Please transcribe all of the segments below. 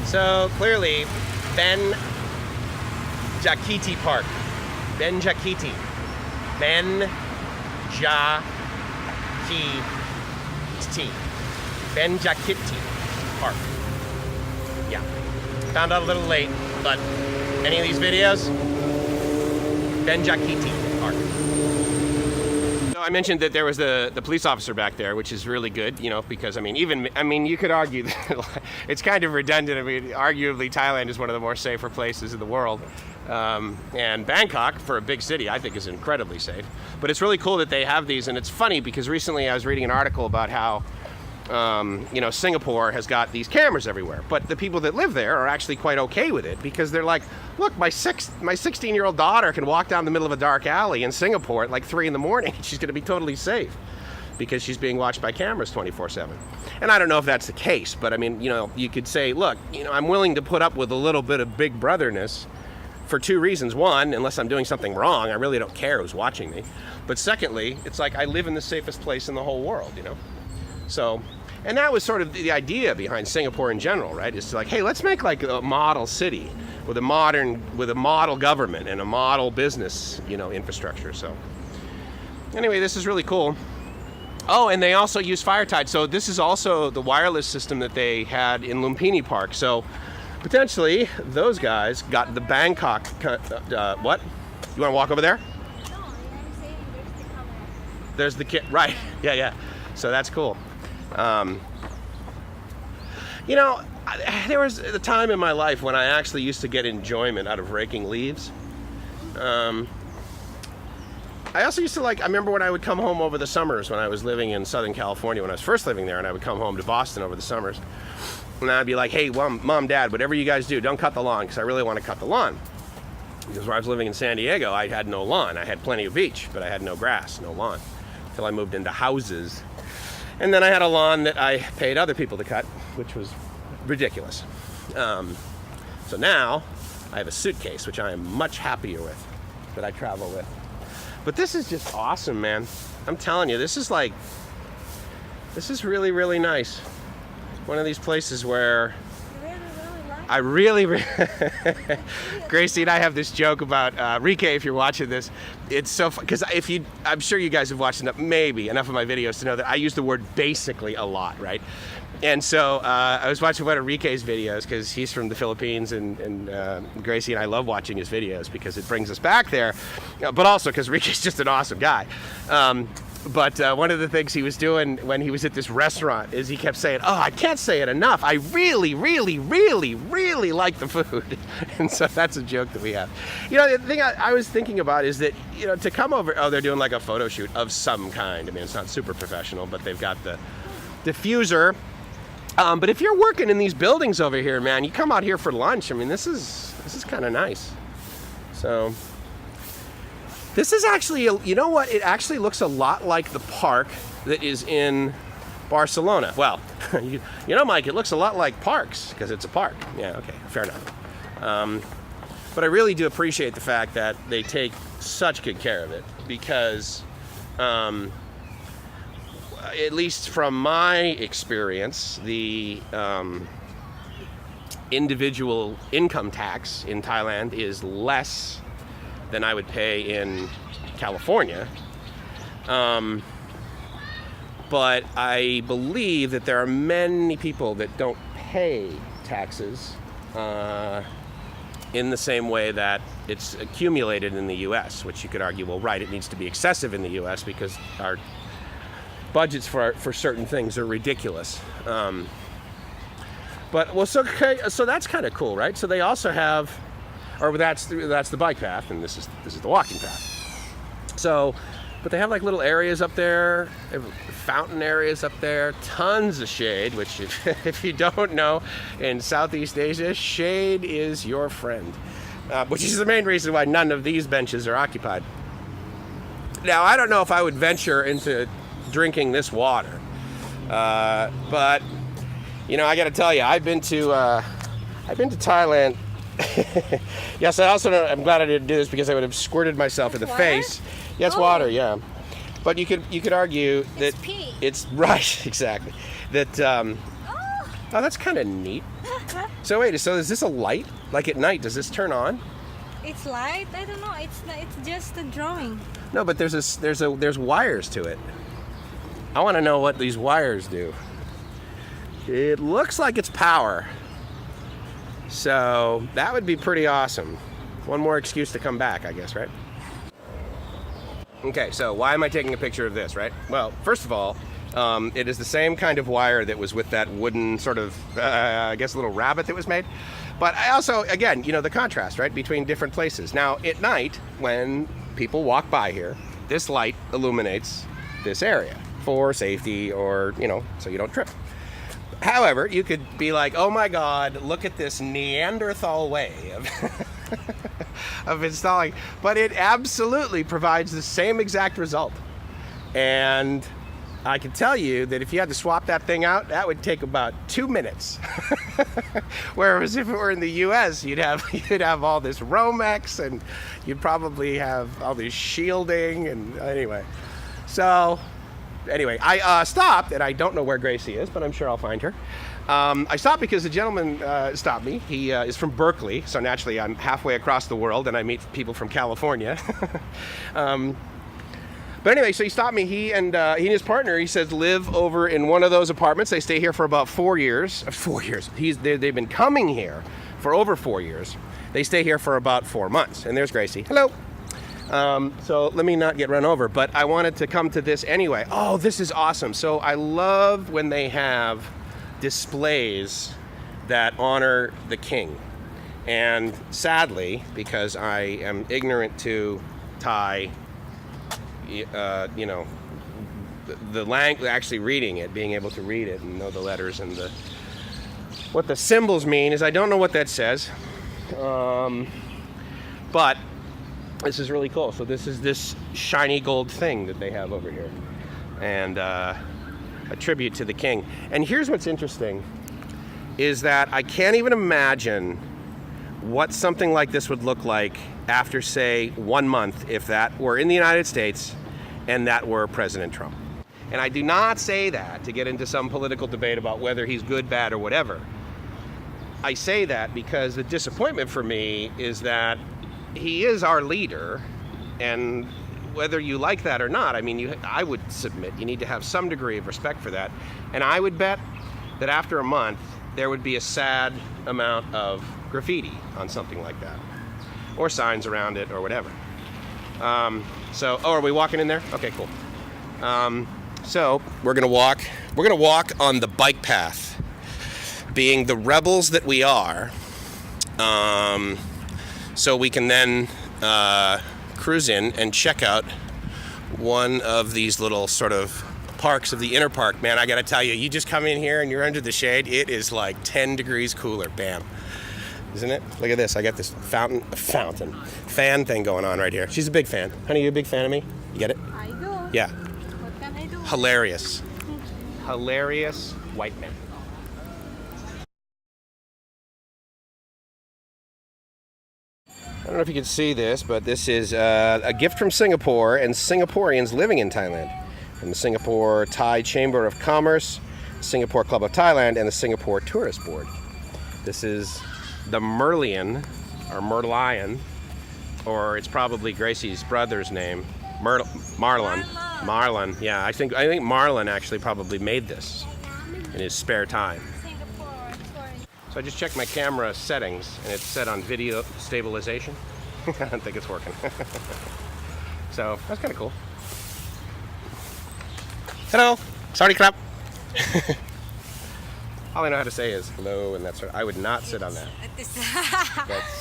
So clearly, Benjakitti Park. Benjakitti. Benjakitti Park. Yeah. Found out a little late, but any of these videos? Benjakitti Park. So I mentioned that there was the police officer back there, which is really good, you know, because I mean, you could argue that it's kind of redundant. I mean, arguably Thailand is one of the more safer places in the world. And Bangkok, for a big city, I think is incredibly safe. But it's really cool that they have these, and it's funny because recently I was reading an article about how you know, Singapore has got these cameras everywhere, but the people that live there are actually quite okay with it because they're like, look, my 16-year-old daughter can walk down the middle of a dark alley in Singapore at like 3 in the morning. She's going to be totally safe because she's being watched by cameras 24/7. And I don't know if that's the case, but I mean, you know, you could say, look, you know, I'm willing to put up with a little bit of big brotherness for 2 reasons. One, unless I'm doing something wrong, I really don't care who's watching me. But secondly, it's like I live in the safest place in the whole world, you know? So, and that was sort of the idea behind Singapore in general, right? It's like, hey, let's make like a model city with a model government and a model business, you know, infrastructure. So anyway, this is really cool. Oh, and they also use FireTide. So this is also the wireless system that they had in Lumpini Park. So potentially those guys got the Bangkok, what? You want to walk over there? No, I'm saying there's the camera. There's the kit, right? Yeah. So that's cool. You know, there was a time in my life when I actually used to get enjoyment out of raking leaves. I also used to I remember when I would come home over the summers when I was living in Southern California, when I was first living there, and I would come home to Boston over the summers. And I'd be like, hey, Mom, Dad, whatever you guys do, don't cut the lawn, because I really want to cut the lawn. Because where I was living in San Diego, I had no lawn. I had plenty of beach, but I had no grass, no lawn, until I moved into houses. And then I had a lawn that I paid other people to cut, which was ridiculous. So now I have a suitcase, which I am much happier with, that I travel with. But this is just awesome, man. I'm telling you, this is really, really nice. One of these places where I really Gracie and I have this joke about Rike, if you're watching this, it's so fun, because I'm sure you guys have watched enough of my videos to know that I use the word basically a lot, right? And so I was watching one of Rike's videos because he's from the Philippines, and Gracie and I love watching his videos because it brings us back there, but also because Rike's just an awesome guy. But one of the things he was doing when he was at this restaurant is he kept saying, oh, I can't say it enough. I really, really, really, really like the food. And so that's a joke that we have. You know, the thing I was thinking about is that, you know, to come over, they're doing like a photo shoot of some kind. I mean, it's not super professional, but they've got the diffuser. But if you're working in these buildings over here, man, you come out here for lunch. I mean, this is kind of nice. So this is actually, you know what? It actually looks a lot like the park that is in Barcelona. Well, you know, Mike, it looks a lot like parks because it's a park. Yeah, okay, fair enough. But I really do appreciate the fact that they take such good care of it because, at least from my experience, the individual income tax in Thailand is less than I would pay in California. But I believe that there are many people that don't pay taxes in the same way that it's accumulated in the US, which you could argue, well, right, it needs to be excessive in the US because our budgets for certain things are ridiculous. But well, so that's kind of cool, right? So they also have, or that's the bike path, and this is the walking path. So, but they have like little areas up there, fountain areas up there, tons of shade. Which, if you don't know, in Southeast Asia, shade is your friend. Which is the main reason why none of these benches are occupied. Now, I don't know if I would venture into drinking this water, but you know, I got to tell you, I've been to Thailand. Yes, I also I'm glad I didn't do this because I would have squirted myself in the face. Yeah, it's water, yeah. But you could argue that it's pee. It's right, exactly. That Oh, that's kind of neat. So wait, so is this a light? Like at night, does this turn on? It's light. I don't know. It's not, it's just a drawing. No, but there's wires to it. I want to know what these wires do. It looks like it's power. So that would be pretty awesome. One more excuse to come back, I guess, right? Okay, so why am I taking a picture of this, right? Well, first of all, it is the same kind of wire that was with that wooden sort of, I guess, little rabbit that was made. But I also, again, you know, the contrast, right, between different places. Now, at night, when people walk by here, this light illuminates this area for safety or, you know, so you don't trip. However, you could be like, oh my God, look at this Neanderthal way of, of installing. But it absolutely provides the same exact result. And I can tell you that if you had to swap that thing out, that would take about 2 minutes. Whereas if it were in the US, you'd have all this Romex and you'd probably have all this shielding and anyway. So anyway, I stopped, and I don't know where Gracie is, but I'm sure I'll find her. I stopped because the gentleman stopped me. He is from Berkeley, so naturally I'm halfway across the world, and I meet people from California. But anyway, so he stopped me. He and his partner, he says, live over in one of those apartments. They stay here for about 4 years. 4 years. They've been coming here for over 4 years. They stay here for about 4 months. And there's Gracie. Hello. So let me not get run over, but I wanted to come to this anyway. Oh, this is awesome. So I love when they have displays that honor the king. And sadly, because I am ignorant to Thai, you know, the language, actually reading it, being able to read it and know the letters and what the symbols mean, is I don't know what that says. But this is really cool. So this is this shiny gold thing that they have over here, and a tribute to the king. And here's what's interesting, is that I can't even imagine what something like this would look like after, say, 1 month, if that were in the United States and that were President Trump. And I do not say that to get into some political debate about whether he's good, bad, or whatever. I say that because the disappointment for me is that he is our leader, and whether you like that or not, I mean, I would submit you need to have some degree of respect for that. And I would bet that after a month, there would be a sad amount of graffiti on something like that, or signs around it, or whatever. So, are we walking in there? Okay, cool. So we're gonna walk on the bike path, being the rebels that we are. So we can then cruise in and check out one of these little sort of parks of the inner park. Man, I gotta tell you, you just come in here and you're under the shade, it is like 10 degrees cooler. Bam. Isn't it? Look at this. I got this fan thing going on right here. She's a big fan. Honey, you a big fan of me? You get it? I do. Yeah. What can I do? Hilarious. Hilarious white man. I don't know if you can see this, but this is a gift from Singapore and Singaporeans living in Thailand. From the Singapore Thai Chamber of Commerce, Singapore Club of Thailand, and the Singapore Tourist Board. This is the Merlion, or Merlion, or it's probably Gracie's brother's name, Marlon. Marlon, yeah, I think Marlon actually probably made this in his spare time. Singapore tourist. So I just checked my camera settings, and it's set on video stabilization. I don't think it's working. So that's kind of cool. Hello, sorry, crap. All I know how to say is hello, and that's what I would not sit on that.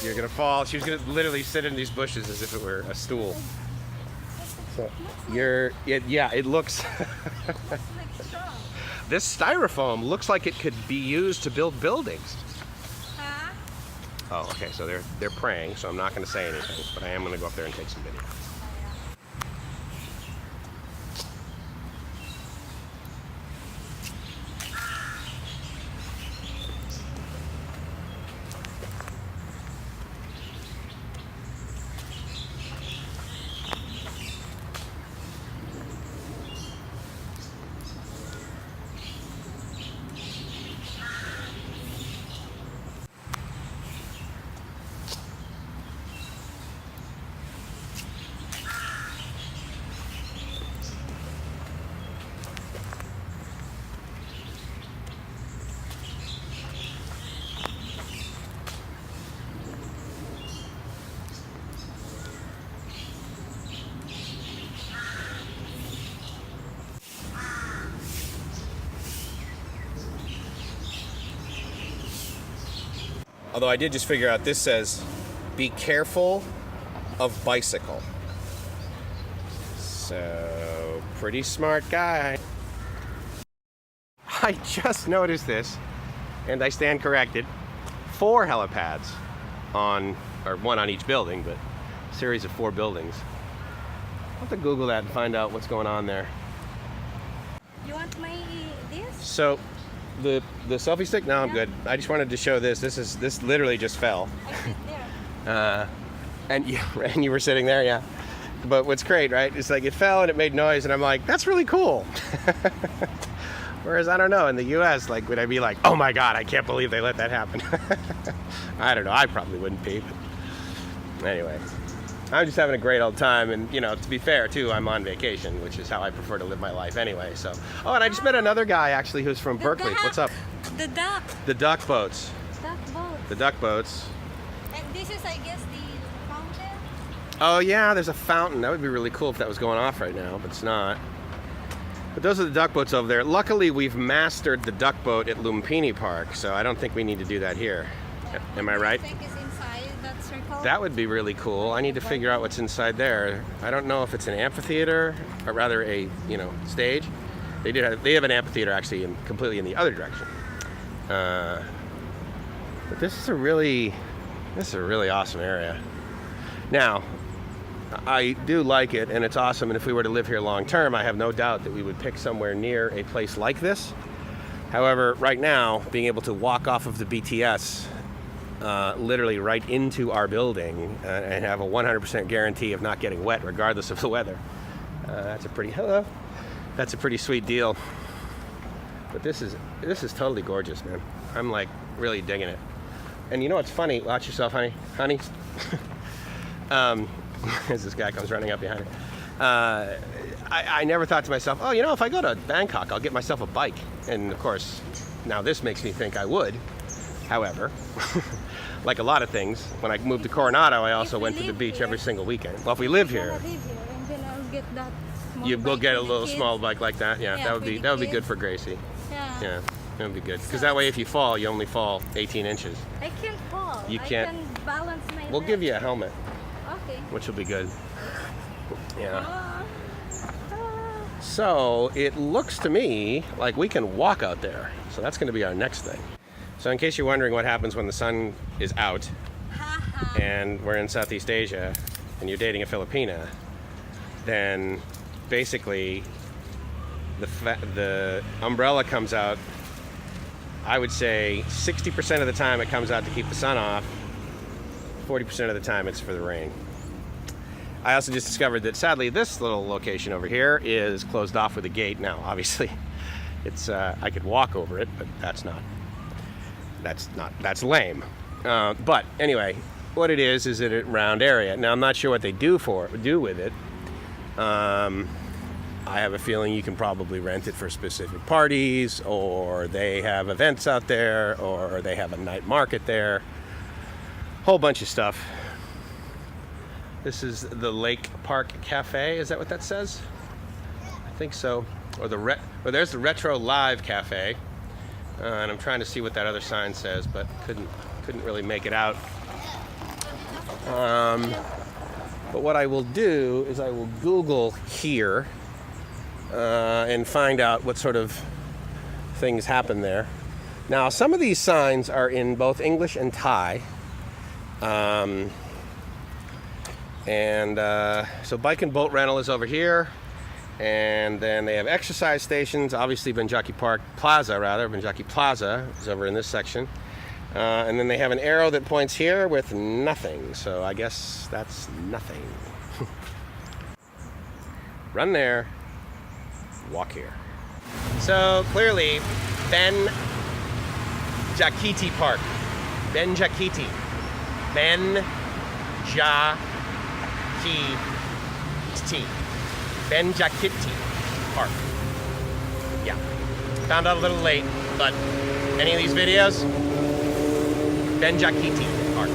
You're gonna fall. She was gonna literally sit in these bushes as if it were a stool. So it looks. This styrofoam looks like it could be used to build buildings. Huh? Oh, okay. So they're praying. So I'm not gonna say anything, but I am gonna go up there and take some video. Although I did just figure out this says, be careful of bicycle. So, pretty smart guy. I just noticed this, and I stand corrected. 4 helipads on, or 1 on each building, but a series of 4 buildings. I'll have to Google that and find out what's going on there. You want this? So, the selfie stick? No, I'm good. I just wanted to show this. This literally just fell. I sit there. And you were sitting there, yeah. But what's great, right? It's like it fell and it made noise, and I'm like, that's really cool. Whereas I don't know, in the U.S., like, would I be like, oh my God, I can't believe they let that happen? I don't know. I probably wouldn't be. But anyway, I'm just having a great old time, and you know, to be fair too, I'm on vacation, which is how I prefer to live my life anyway. So, oh, and I just met another guy actually who's from Berkeley. Duck. What's up? The duck. The duck boats. Duck boat. The duck boats. And this is, I guess, the fountain. Oh yeah, there's a fountain. That would be really cool if that was going off right now, but it's not. But those are the duck boats over there. Luckily, we've mastered the duck boat at Lumpini Park, so I don't think we need to do that here. Am I right? I think it's inside that circle. That would be really cool. I need to figure out what's inside there. I don't know if it's an amphitheater, or rather a, you know, stage. They have an amphitheater actually completely in the other direction. But this is a really awesome area. Now, I do like it, and it's awesome, and if we were to live here long term, I have no doubt that we would pick somewhere near a place like this. However, right now, being able to walk off of the BTS literally right into our building and have a 100% guarantee of not getting wet regardless of the weather, that's a pretty sweet deal. But this is totally gorgeous, man. I'm like really digging it. And you know what's funny? Watch yourself, honey. As this guy comes running up behind her. I never thought to myself, oh, you know, if I go to Bangkok, I'll get myself a bike. And of course, now this makes me think I would. However, like a lot of things, when I moved to Coronado, I also went to the beach every single weekend. Well, if we live here, And then I'll get that small you will bike get a for the little kids. small bike like that. Yeah, Yeah, that would for be the good kids. for Gracie. Yeah. Yeah, that would be good. Because that way, if you fall, you only fall 18 inches. I can't fall. You can't- I can balance my We'll leg. give you a helmet, Okay. which will be good. Yeah. Ah. So it looks to me like we can walk out there. So that's going to be our next thing. So in case you're wondering what happens when the sun is out and we're in Southeast Asia and you're dating a Filipina, then basically the umbrella comes out, I would say 60% of the time it comes out to keep the sun off, 40% of the time it's for the rain. I also just discovered that sadly this little location over here is closed off with a gate. Now obviously it's I could walk over it, but that's lame. But anyway, what it is a round area. Now I'm not sure what they do with it. I have a feeling you can probably rent it for specific parties, or they have events out there, or they have a night market there. Whole bunch of stuff. This is the Lake Park Cafe. Is that what that says? I think so. Or there's the Retro Live Cafe. And I'm trying to see what that other sign says, but couldn't really make it out. But what I will do is I will Google here and find out what sort of things happen there. Now, some of these signs are in both English and Thai. So bike and boat rental is over here, and then they have exercise stations. Obviously Benjakkitti Park Plaza, Benjakki Plaza is over in this section, and then they have an arrow that points here with nothing, so I guess that's nothing. Run there, walk here. So clearly Benjakitti Park, Benjakitti Park. Yeah. Found out a little late, but any of these videos, Benjakitti Park.